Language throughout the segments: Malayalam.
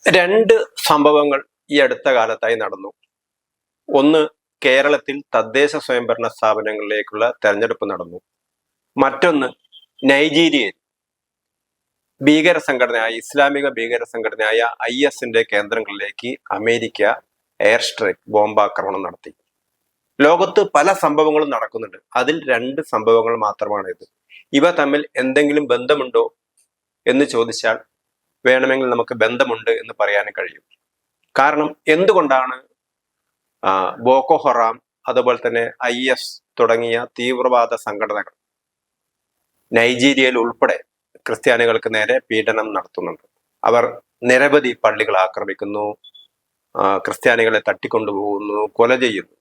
രണ്ട് സംഭവങ്ങൾ ഈ അടുത്ത കാലത്തായി നടന്നു. ഒന്ന്, കേരളത്തിൽ തദ്ദേശ സ്വയംഭരണ സ്ഥാപനങ്ങളിലേക്കുള്ള തെരഞ്ഞെടുപ്പ് നടന്നു. മറ്റൊന്ന്, നൈജീരിയയിൽ ഭീകര സംഘടനയായ ഇസ്ലാമിക ഭീകര സംഘടനയായ IS കേന്ദ്രങ്ങളിലേക്ക് അമേരിക്ക എയർ സ്ട്രൈക്ക് ബോംബാക്രമണം നടത്തി. ലോകത്ത് പല സംഭവങ്ങളും നടക്കുന്നുണ്ട്. അതിൽ രണ്ട് സംഭവങ്ങൾ മാത്രമാണ് ഇത്. ഇവ തമ്മിൽ എന്തെങ്കിലും ബന്ധമുണ്ടോ എന്ന് ചോദിച്ചാൽ വേണമെങ്കിൽ നമുക്ക് ബന്ധമുണ്ട് എന്ന് പറയാനും കഴിയും. കാരണം എന്തുകൊണ്ടാണ് ബോക്കോ ഹറാം, അതുപോലെ തന്നെ IS തുടങ്ങിയ തീവ്രവാദ സംഘടനകൾ നൈജീരിയയിൽ ഉൾപ്പെടെ ക്രിസ്ത്യാനികൾക്ക് നേരെ പീഡനം നടത്തുന്നുണ്ട്? അവർ നിരവധി പള്ളികൾ ആക്രമിക്കുന്നു, ക്രിസ്ത്യാനികളെ തട്ടിക്കൊണ്ടുപോകുന്നു, കൊല ചെയ്യുന്നു.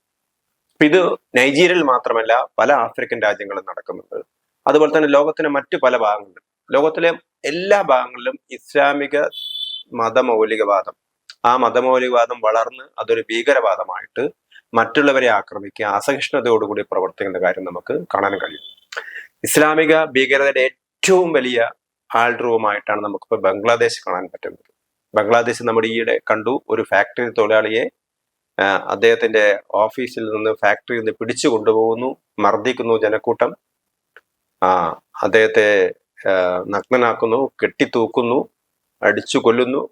ഇത് നൈജീരിയയിൽ മാത്രമല്ല, പല ആഫ്രിക്കൻ രാജ്യങ്ങളും നടക്കുന്നുണ്ട്. അതുപോലെ തന്നെ ലോകത്തിന്റെ മറ്റു പല ഭാഗങ്ങളിലും, ലോകത്തിലെ എല്ലാ ഭാഗങ്ങളിലും ഇസ്ലാമിക മതമൗലികവാദം, ആ മതമൗലികവാദം വളർന്ന് അതൊരു ഭീകരവാദമായിട്ട് മറ്റുള്ളവരെ ആക്രമിക്കുക, അസഹിഷ്ണുതയോടുകൂടി പ്രവർത്തിക്കുന്ന കാര്യം നമുക്ക് കാണാൻ കഴിയും. ഇസ്ലാമിക ഭീകരതയുടെ ഏറ്റവും വലിയ ആൾരൂപമായിട്ടാണ് നമുക്കിപ്പോൾ ബംഗ്ലാദേശ് കാണാൻ പറ്റുന്നത്. ബംഗ്ലാദേശ് നമ്മുടെ ഈയിടെ കണ്ടു. ഒരു ഫാക്ടറി തൊഴിലാളിയെ അദ്ദേഹത്തിന്റെ ഓഫീസിൽ നിന്ന്, ഫാക്ടറിയിൽ നിന്ന് പിടിച്ചു കൊണ്ടുപോകുന്നു, മർദ്ദിക്കുന്നു ജനക്കൂട്ടം. അദ്ദേഹത്തെ നഗ്നനാക്കുന്നു, കെട്ടിത്തൂക്കുന്നു, അടിച്ചു കൊല്ലുന്നു.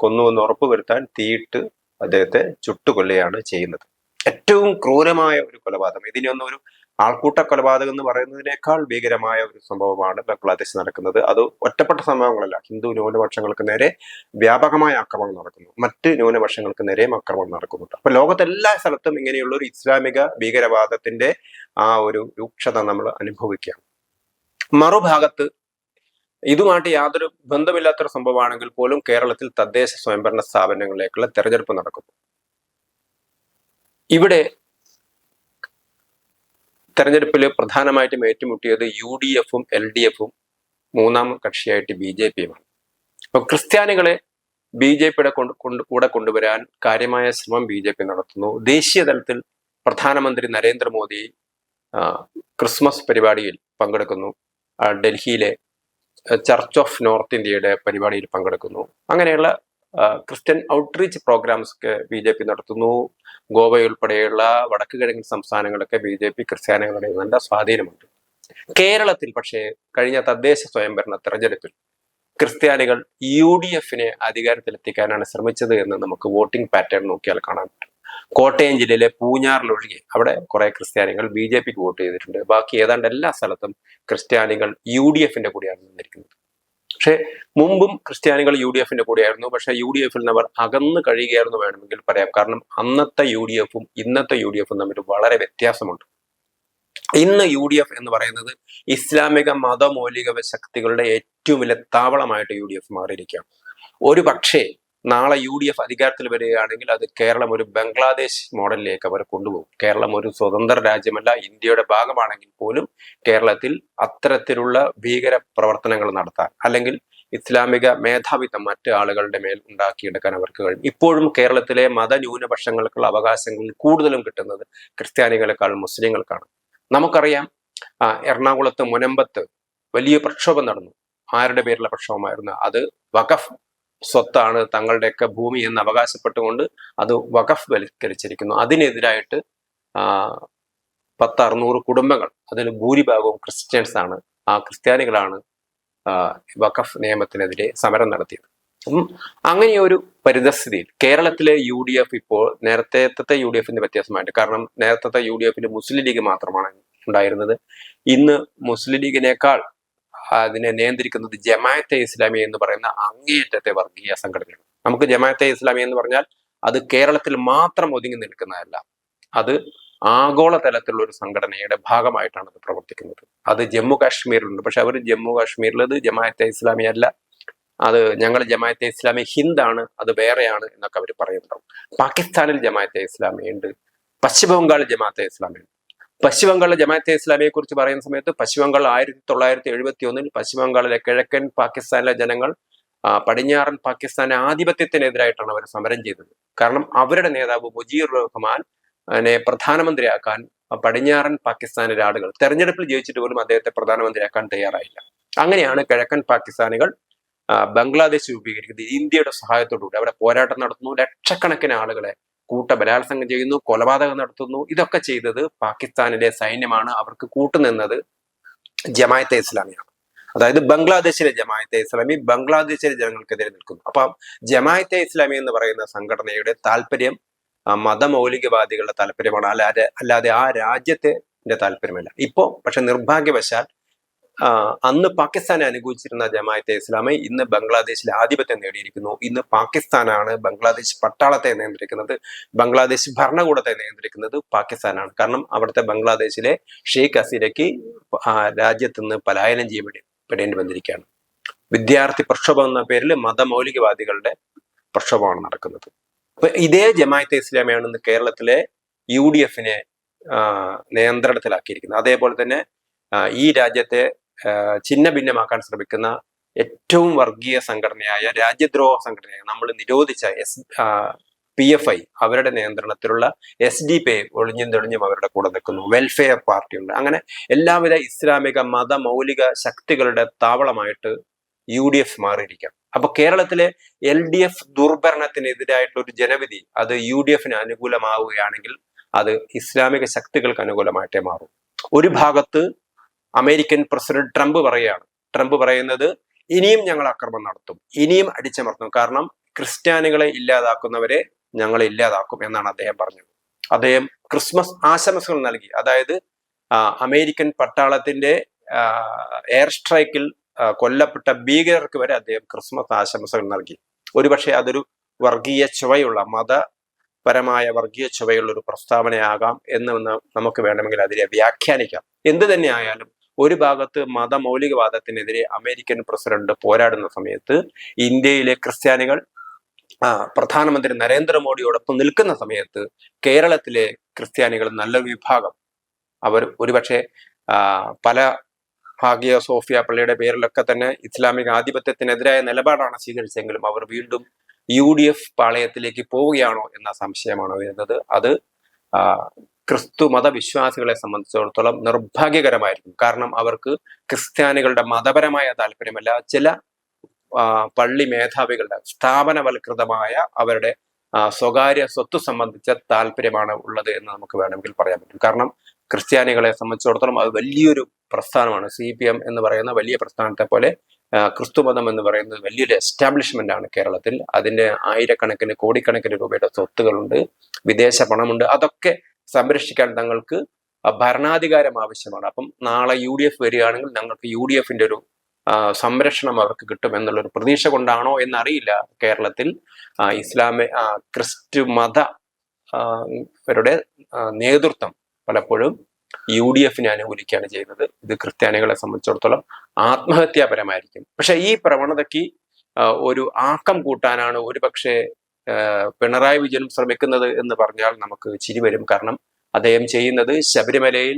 കൊന്നുവെന്ന് ഉറപ്പുവരുത്താൻ തീയിട്ട് അദ്ദേഹത്തെ ചുട്ടുകൊല്ലുകയാണ് ചെയ്യുന്നത്. ഏറ്റവും ക്രൂരമായ ഒരു കൊലപാതകം. ഇതിനൊന്നും ഒരു ആൾക്കൂട്ട കൊലപാതകം എന്ന് പറയുന്നതിനേക്കാൾ ഭീകരമായ ഒരു സംഭവമാണ് ബംഗ്ലാദേശ് നടക്കുന്നത്. അത് ഒറ്റപ്പെട്ട സംഭവങ്ങളല്ല. ഹിന്ദു ന്യൂനപക്ഷങ്ങൾക്ക് നേരെ വ്യാപകമായ ആക്രമണം നടക്കുന്നു, മറ്റ് ന്യൂനപക്ഷങ്ങൾക്ക് നേരെയും ആക്രമണം നടക്കുന്നുണ്ട്. അപ്പൊ ലോകത്തെല്ലാ സ്ഥലത്തും ഇങ്ങനെയുള്ള ഒരു ഇസ്ലാമിക ഭീകരവാദത്തിന്റെ ആ ഒരു രൂക്ഷത നമ്മൾ അനുഭവിക്കുകയാണ്. മറുഭാഗത്ത് ഇതുമായിട്ട് യാതൊരു ബന്ധമില്ലാത്തൊരു സംഭവമാണെങ്കിൽ പോലും കേരളത്തിൽ തദ്ദേശ സ്വയംഭരണ സ്ഥാപനങ്ങളിലേക്കുള്ള തെരഞ്ഞെടുപ്പ് നടക്കുന്നു. ഇവിടെ തെരഞ്ഞെടുപ്പിൽ പ്രധാനമായിട്ടും ഏറ്റുമുട്ടിയത് UDFും LDFും, മൂന്നാം കക്ഷിയായിട്ട് BJPയുമാണ്. അപ്പൊ ക്രിസ്ത്യാനികളെ BJPയുടെ കൂടെ കൊണ്ടുവരാൻ കാര്യമായ ശ്രമം BJP നടത്തുന്നു. ദേശീയ തലത്തിൽ പ്രധാനമന്ത്രി നരേന്ദ്രമോദി ക്രിസ്മസ് പരിപാടിയിൽ പങ്കെടുക്കുന്നു. ഡൽഹിയിലെ ചർച്ച് ഓഫ് നോർത്ത് ഇന്ത്യയുടെ പരിപാടിയിൽ പങ്കെടുക്കുന്നു. അങ്ങനെയുള്ള ക്രിസ്ത്യൻ ഔട്ട്റീച്ച് പ്രോഗ്രാംസ് ഒക്കെ BJP നടത്തുന്നു. ഗോവയുൾപ്പെടെയുള്ള വടക്ക് കിഴക്കൻ സംസ്ഥാനങ്ങളൊക്കെ BJP ക്രിസ്ത്യാനികളുടെ നല്ല സ്വാധീനമുണ്ട്. കേരളത്തിൽ പക്ഷേ കഴിഞ്ഞ തദ്ദേശ സ്വയംഭരണ തെരഞ്ഞെടുപ്പിൽ ക്രിസ്ത്യാനികൾ UDFനെ അധികാരത്തിലെത്തിക്കാനാണ് ശ്രമിച്ചത് എന്ന് നമുക്ക് വോട്ടിംഗ് പാറ്റേൺ നോക്കിയാൽ കാണാൻ പറ്റും. കോട്ടയം ജില്ലയിലെ പൂഞ്ഞാറിലൊഴികെ അവിടെ കുറെ ക്രിസ്ത്യാനികൾ BJPക്ക് വോട്ട് ചെയ്തിട്ടുണ്ട്. ബാക്കി ഏതാണ്ട് എല്ലാ സ്ഥലത്തും ക്രിസ്ത്യാനികൾ UDFന്റെ കൂടെയാണ് നിന്നിരിക്കുന്നത്. പക്ഷെ മുമ്പും ക്രിസ്ത്യാനികൾ UDFന്റെ കൂടെയായിരുന്നു. പക്ഷെ UDFിൽ നിന്ന് അവർ അകന്ന് കഴിയുകയായിരുന്നു വേണമെങ്കിൽ പറയാം. കാരണം അന്നത്തെ UDFും ഇന്നത്തെ UDFും തമ്മിൽ വളരെ വ്യത്യാസമുണ്ട്. ഇന്ന് UDF എന്ന് പറയുന്നത് ഇസ്ലാമിക മതമൗലിക ശക്തികളുടെ ഏറ്റവും വലിയ താവളമായിട്ട് UDF മാറിയിരിക്കുകയാണ്. ഒരു പക്ഷേ നാളെ UDF അധികാരത്തിൽ വരികയാണെങ്കിൽ അത് കേരളം ഒരു ബംഗ്ലാദേശ് മോഡലിലേക്ക് അവർ കൊണ്ടുപോകും. കേരളം ഒരു സ്വതന്ത്ര രാജ്യമല്ല, ഇന്ത്യയുടെ ഭാഗമാണെങ്കിൽ പോലും കേരളത്തിൽ അത്തരത്തിലുള്ള ഭീകര പ്രവർത്തനങ്ങൾ നടത്താൻ, അല്ലെങ്കിൽ ഇസ്ലാമിക മേധാവിത്വം മറ്റ് ആളുകളുടെ മേൽ ഉണ്ടാക്കിയെടുക്കാൻ അവർക്ക് കഴിയും. ഇപ്പോഴും കേരളത്തിലെ മതന്യൂനപക്ഷങ്ങൾക്കുള്ള അവകാശങ്ങൾ കൂടുതലും കിട്ടുന്നത് ക്രിസ്ത്യാനികളെക്കാൾ മുസ്ലിങ്ങൾക്കാണ്. നമുക്കറിയാം, എറണാകുളത്ത് മുനമ്പത്ത് വലിയ പ്രക്ഷോഭം നടന്നു. ആരുടെ പേരിലുള്ള പ്രക്ഷോഭമായിരുന്നു അത്? വഖഫ് സ്വത്താണ് തങ്ങളുടെയൊക്കെ ഭൂമി എന്ന് അവകാശപ്പെട്ടുകൊണ്ട് അത് വഖഫ് വൽക്കരിച്ചിരിക്കുന്നു. അതിനെതിരായിട്ട് 600 കുടുംബങ്ങൾ, അതിൽ ഭൂരിഭാഗവും ക്രിസ്ത്യൻസ് ആണ്, ആ ക്രിസ്ത്യാനികളാണ് വഖഫ് നിയമത്തിനെതിരെ സമരം നടത്തിയത്. അങ്ങനെയൊരു പരിതസ്ഥിതിയിൽ കേരളത്തിലെ UDF ഇപ്പോൾ നേരത്തെ UDFന്റെ വ്യത്യാസമായിട്ട്, കാരണം നേരത്തെ UDFന്റെ മുസ്ലിം ലീഗ് മാത്രമാണ് ഉണ്ടായിരുന്നത്. ഇന്ന് മുസ്ലിം ലീഗിനേക്കാൾ അതിനെ നിയന്ത്രിക്കുന്നത് ജമാഅത്തെ ഇസ്ലാമി എന്ന് പറയുന്ന അങ്ങേയറ്റത്തെ വർഗീയ സംഘടനയാണ്. നമുക്ക് ജമാഅത്തെ ഇസ്ലാമി എന്ന് പറഞ്ഞാൽ അത് കേരളത്തിൽ മാത്രം ഒതുങ്ങി നിൽക്കുന്നതല്ല, അത് ആഗോളതലത്തിലുള്ള ഒരു സംഘടനയുടെ ഭാഗമായിട്ടാണ് അത് പ്രവർത്തിക്കുന്നത്. അത് ജമ്മു കാശ്മീരിലുണ്ട്. പക്ഷെ അവർ ജമ്മു കാശ്മീരിൽ അത് ജമാഅത്തെ ഇസ്ലാമി അല്ല, അത് ഞങ്ങൾ ജമാഅത്തെ ഇസ്ലാമി ഹിന്ദാണ്, അത് വേറെയാണ് എന്നൊക്കെ അവർ പറയുന്നുണ്ടാവും. പാകിസ്ഥാനിൽ ജമാഅത്തെ ഇസ്ലാമി ഉണ്ട്, പശ്ചിമ ബംഗാളിൽ ജമാഅത്തെ ഇസ്ലാമി ഉണ്ട്. പശ്ചിമ ബംഗാളിലെ ജമാഅത്തെ ഇസ്ലാമിയെ കുറിച്ച് പറയുന്ന സമയത്ത് പശ്ചിമ ബംഗാൾ 1971 പശ്ചിമ ബംഗാളിലെ കിഴക്കൻ പാകിസ്ഥാനിലെ ജനങ്ങൾ പടിഞ്ഞാറൻ പാകിസ്ഥാന്റെ ആധിപത്യത്തിനെതിരായിട്ടാണ് അവർ സമരം ചെയ്തത്. കാരണം അവരുടെ നേതാവ് മുജീർ റഹ്മാനെ പ്രധാനമന്ത്രിയാക്കാൻ പടിഞ്ഞാറൻ പാകിസ്ഥാനിലെ ആളുകൾ തെരഞ്ഞെടുപ്പിൽ ജയിച്ചിട്ട് പോലും അദ്ദേഹത്തെ പ്രധാനമന്ത്രിയാക്കാൻ തയ്യാറായില്ല. അങ്ങനെയാണ് കിഴക്കൻ പാകിസ്ഥാനികൾ ബംഗ്ലാദേശ് രൂപീകരിക്കുന്നത് ഇന്ത്യയുടെ സഹായത്തോടുകൂടി. അവിടെ പോരാട്ടം നടത്തുന്നു, ലക്ഷക്കണക്കിന് ആളുകളെ ബലാത്സംഗം ചെയ്യുന്നു, കൊലപാതകം നടത്തുന്നു. ഇതൊക്കെ ചെയ്തത് പാകിസ്ഥാനിലെ സൈന്യമാണ്. അവർക്ക് കൂട്ടുനിന്നത് ജമാഅത്തെ ഇസ്ലാമിയാണ്. അതായത് ബംഗ്ലാദേശിലെ ജമാഅത്തെ ഇസ്ലാമി ബംഗ്ലാദേശിലെ ജനങ്ങൾക്കെതിരെ നിൽക്കുന്നു. അപ്പം ജമാഅത്തെ ഇസ്ലാമി എന്ന് പറയുന്ന സംഘടനയുടെ താല്പര്യം മതമൗലികവാദികളുടെ താല്പര്യമാണ്, അല്ലാതെ ആ രാജ്യത്തിന്റെ താല്പര്യമല്ല. ഇപ്പോ പക്ഷെ നിർഭാഗ്യവശാൽ അന്ന് പാകിസ്ഥാനെ അനുകൂലിച്ചിരുന്ന ജമാഅത്തെ ഇസ്ലാമി ഇന്ന് ബംഗ്ലാദേശിൽ ആധിപത്യം നേടിയിരിക്കുന്നു. ഇന്ന് പാകിസ്ഥാനാണ് ബംഗ്ലാദേശ് പട്ടാളത്തെ നിയന്ത്രിക്കുന്നത്, ബംഗ്ലാദേശ് ഭരണകൂടത്തെ നിയന്ത്രിക്കുന്നത് പാകിസ്ഥാനാണ്. കാരണം അവിടുത്തെ ബംഗ്ലാദേശിലെ ഷെയ്ഖ് ഹസീനയ്ക്ക് രാജ്യത്ത് നിന്ന് പലായനം ചെയ്യപ്പെടേണ്ടി വന്നിരിക്കുകയാണ്. വിദ്യാർത്ഥി പ്രക്ഷോഭം എന്ന പേരിൽ മതമൗലികവാദികളുടെ പ്രക്ഷോഭമാണ് നടക്കുന്നത്. അപ്പൊ ഇതേ ജമാഅത്തെ ഇസ്ലാമിയാണ് ഇന്ന് കേരളത്തിലെ UDF നിയന്ത്രണത്തിലാക്കിയിരിക്കുന്നത്. അതേപോലെ തന്നെ ഈ രാജ്യത്തെ ചിഹ്ന ഭിന്നമാക്കാൻ ശ്രമിക്കുന്ന ഏറ്റവും വർഗീയ സംഘടനയായ രാജ്യദ്രോഹ സംഘടനയായ നമ്മൾ നിരോധിച്ച PFI അവരുടെ നിയന്ത്രണത്തിലുള്ള SDPI ഒളിഞ്ഞും തെളിഞ്ഞും അവരുടെ കൂടെ നിൽക്കുന്നു. വെൽഫെയർ പാർട്ടി ഉണ്ട്. അങ്ങനെ എല്ലാവിധ ഇസ്ലാമിക മതമൗലിക ശക്തികളുടെ താവളമായിട്ട് UDF മാറിയിരിക്കാം. അപ്പൊ കേരളത്തിലെ LDF ദുർഭരണത്തിനെതിരായിട്ടുള്ള ഒരു ജനവിധി അത് UDF അനുകൂലമാവുകയാണെങ്കിൽ അത് ഇസ്ലാമിക ശക്തികൾക്ക് അനുകൂലമായിട്ടേ മാറും. ഒരു ഭാഗത്ത് അമേരിക്കൻ പ്രസിഡന്റ് ട്രംപ് പറയുന്നത് ഇനിയും ഞങ്ങൾ ആക്രമണം നടത്തും, ഇനിയും അടിച്ചമർത്തും, കാരണം ക്രിസ്ത്യാനികളെ ഇല്ലാതാക്കുന്നവരെ ഞങ്ങൾ ഇല്ലാതാക്കും എന്നാണ് അദ്ദേഹം പറഞ്ഞത്. അദ്ദേഹം ക്രിസ്മസ് ആശംസകൾ നൽകി. അതായത് അമേരിക്കൻ പട്ടാളത്തിന്റെ എയർ സ്ട്രൈക്കിൽ കൊല്ലപ്പെട്ട ഭീകരർക്ക് വരെ അദ്ദേഹം ക്രിസ്മസ് ആശംസകൾ നൽകി. ഒരുപക്ഷെ അതൊരു വർഗീയ ചുവയുള്ള മതപരമായ വർഗീയ ചുവയുള്ള ഒരു പ്രസ്താവനയാകാം എന്ന് നമുക്ക് വേണമെങ്കിൽ അതിനെ വ്യാഖ്യാനിക്കാം. എന്തു തന്നെ ആയാലും ഒരു ഭാഗത്ത് മതമൗലികവാദത്തിനെതിരെ അമേരിക്കൻ പ്രസിഡന്റ് പോരാടുന്ന സമയത്ത് ഇന്ത്യയിലെ ക്രിസ്ത്യാനികൾ പ്രധാനമന്ത്രി നരേന്ദ്രമോദിയോടൊപ്പം നിൽക്കുന്ന സമയത്ത് കേരളത്തിലെ ക്രിസ്ത്യാനികൾ നല്ലൊരു വിഭാഗം അവർ ഒരുപക്ഷെ പല ഭാഗ്യ സോഫിയ പള്ളിയുടെ പേരിലൊക്കെ തന്നെ ഇസ്ലാമിക ആധിപത്യത്തിനെതിരായ നിലപാടാണ് സ്വീകരിച്ചെങ്കിലും അവർ വീണ്ടും UDF പാളയത്തിലേക്ക് പോവുകയാണോ എന്ന സംശയമാണ് വരുന്നത്. അത് ക്രിസ്തു മതവിശ്വാസികളെ സംബന്ധിച്ചിടത്തോളം നിർഭാഗ്യകരമായിരിക്കും. കാരണം അവർക്ക് ക്രിസ്ത്യാനികളുടെ മതപരമായ താല്പര്യമല്ല, ചില പള്ളി മേധാവികളുടെ സ്ഥാപനവൽകൃതമായ അവരുടെ സ്വകാര്യ സ്വത്ത് സംബന്ധിച്ച താല്പര്യമാണ് ഉള്ളത് എന്ന് നമുക്ക് വേണമെങ്കിൽ പറയാൻ പറ്റും. കാരണം ക്രിസ്ത്യാനികളെ സംബന്ധിച്ചിടത്തോളം അത് വലിയൊരു പ്രസ്ഥാനമാണ്. CPM എന്ന് പറയുന്ന വലിയ പ്രസ്ഥാനത്തെ പോലെ ക്രിസ്തുമതം എന്ന് പറയുന്നത് വലിയൊരു എസ്റ്റാബ്ലിഷ്മെന്റ് ആണ് കേരളത്തിൽ. അതിന്റെ ആയിരക്കണക്കിന് കോടിക്കണക്കിന് രൂപയുടെ സ്വത്തുകളുണ്ട്, വിദേശ പണമുണ്ട്. അതൊക്കെ സംരക്ഷിക്കാൻ തങ്ങൾക്ക് ഭരണാധികാരം ആവശ്യമാണ്. അപ്പം നാളെ UDF വരികയാണെങ്കിൽ ഞങ്ങൾക്ക് UDF ഒരു സംരക്ഷണം അവർക്ക് കിട്ടും എന്നുള്ളൊരു പ്രതീക്ഷ കൊണ്ടാണോ എന്നറിയില്ല കേരളത്തിൽ ക്രിസ്തു മതരുടെ നേതൃത്വം പലപ്പോഴും UDF അനുകൂലിക്കുകയാണ് ചെയ്യുന്നത്. ഇത് ക്രിസ്ത്യാനികളെ സംബന്ധിച്ചിടത്തോളം ആത്മഹത്യാപരമായിരിക്കും. പക്ഷെ ഈ പ്രവണതയ്ക്ക് ഒരു ആക്കം കൂട്ടാനാണ് ഒരുപക്ഷെ പിണറായി വിജയൻ ശ്രമിക്കുന്നത് എന്ന് പറഞ്ഞാൽ നമുക്ക് ചിരി വരും. കാരണം അദ്ദേഹം ചെയ്യുന്നത് ശബരിമലയിൽ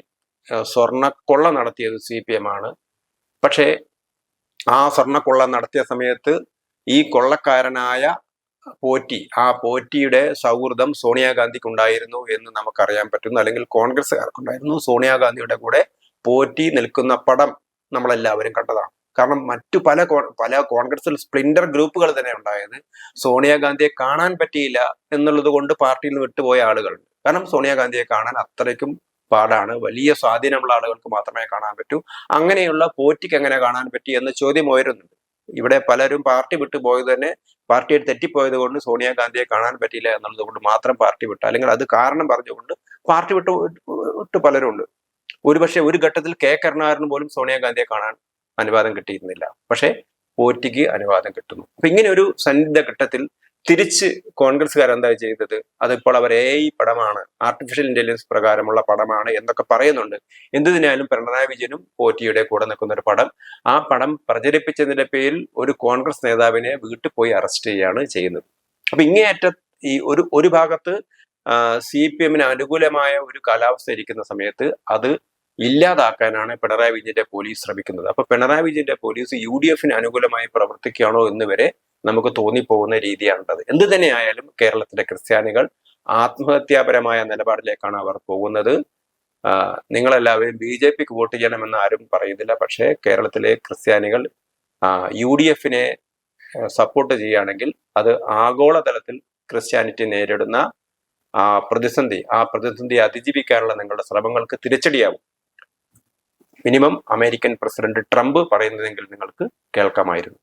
സ്വർണ്ണക്കൊള്ള നടത്തിയത് CPM ആണ്. പക്ഷേ ആ സ്വർണ്ണക്കൊള്ള നടത്തിയ സമയത്ത് ഈ കൊള്ളക്കാരനായ പോറ്റിയുടെ സൗഹൃദം സോണിയാഗാന്ധിക്ക് ഉണ്ടായിരുന്നു എന്ന് നമുക്കറിയാൻ പറ്റുന്നു, അല്ലെങ്കിൽ കോൺഗ്രസ്സുകാർക്കുണ്ടായിരുന്നു. സോണിയാഗാന്ധിയുടെ കൂടെ പോറ്റി നിൽക്കുന്ന പടം നമ്മളെല്ലാവരും കണ്ടതാണ്. കാരണം മറ്റു പല കോൺഗ്രസിൽ സ്പ്ലിൻഡർ ഗ്രൂപ്പുകൾ തന്നെ ഉണ്ടായത് സോണിയാഗാന്ധിയെ കാണാൻ പറ്റിയില്ല എന്നുള്ളത് കൊണ്ട് പാർട്ടിയിൽ നിന്ന് വിട്ടുപോയ ആളുകളുണ്ട്. കാരണം സോണിയാഗാന്ധിയെ കാണാൻ അത്രയ്ക്കും പാടാണ്, വലിയ സ്വാധീനമുള്ള ആളുകൾക്ക് മാത്രമേ കാണാൻ പറ്റൂ. അങ്ങനെയുള്ള പോറ്റിക്ക് എങ്ങനെ കാണാൻ പറ്റി എന്ന ചോദ്യം ഉയരുന്നുണ്ട്. ഇവിടെ പലരും പാർട്ടി വിട്ടു പോയത് തന്നെ പാർട്ടിയെ തെറ്റിപ്പോയത് കൊണ്ട് സോണിയാഗാന്ധിയെ കാണാൻ പറ്റിയില്ല എന്നുള്ളത് കൊണ്ട് മാത്രം പാർട്ടി വിട്ടു, അല്ലെങ്കിൽ അത് കാരണം പറഞ്ഞുകൊണ്ട് പാർട്ടി വിട്ട് പലരും ഉണ്ട്. ഒരുപക്ഷെ ഒരു ഘട്ടത്തിൽ കരുണാകരന് പോലും സോണിയാഗാന്ധിയെ കാണാൻ അനുവാദം കിട്ടിയിരുന്നില്ല, പക്ഷെ പോറ്റിക്ക് അനുവാദം കിട്ടുന്നു. അപ്പൊ ഇങ്ങനെ ഒരു സന്നിഗ്ധ ഘട്ടത്തിൽ തിരിച്ച് കോൺഗ്രസ്സുകാർ എന്താ ചെയ്തത്? അതിപ്പോൾ അവർ AI പടമാണ്, ആർട്ടിഫിഷ്യൽ ഇന്റലിജൻസ് പ്രകാരമുള്ള പടമാണ് എന്നൊക്കെ പറയുന്നുണ്ട്. എന്തിനായാലും പിണറായി വിജയനും പോറ്റിയുടെ കൂടെ നിൽക്കുന്ന ഒരു പടം, ആ പടം പ്രചരിപ്പിച്ചതിന്റെ പേരിൽ ഒരു കോൺഗ്രസ് നേതാവിനെ വീട്ടിൽ പോയി അറസ്റ്റ് ചെയ്യുകയാണ് ചെയ്യുന്നത്. അപ്പൊ ഇങ്ങേയറ്റ ഈ ഒരു ഭാഗത്ത് CPM അനുകൂലമായ ഒരു കാലാവസ്ഥ ഇരിക്കുന്ന സമയത്ത് അത് ഇല്ലാതാക്കാനാണ് പിണറായി വിജയന്റെ പോലീസ് ശ്രമിക്കുന്നത്. അപ്പൊ പിണറായി വിജയന്റെ പോലീസ് UDF അനുകൂലമായി പ്രവർത്തിക്കുകയാണോ എന്ന് വരെ നമുക്ക് തോന്നിപ്പോകുന്ന രീതിയാണുള്ളത്. എന്ത് തന്നെയായാലും കേരളത്തിലെ ക്രിസ്ത്യാനികൾ ആത്മഹത്യാപരമായ നിലപാടിലേക്കാണ് അവർ പോകുന്നത്. നിങ്ങളെല്ലാവരും BJP വോട്ട് ചെയ്യണമെന്ന് ആരും പറയുന്നില്ല, പക്ഷേ കേരളത്തിലെ ക്രിസ്ത്യാനികൾ UDF സപ്പോർട്ട് ചെയ്യുകയാണെങ്കിൽ അത് ആഗോളതലത്തിൽ ക്രിസ്ത്യാനിറ്റി നേരിടുന്ന ആ പ്രതിസന്ധി അതിജീവിക്കാനുള്ള നിങ്ങളുടെ ശ്രമങ്ങൾക്ക് തിരിച്ചടിയാവും. മിനിമം അമേരിക്കൻ പ്രസിഡന്റ് ട്രംപ് പറയുന്നതെങ്കിൽ നിങ്ങൾക്ക് കേൾക്കാമായിരുന്നു.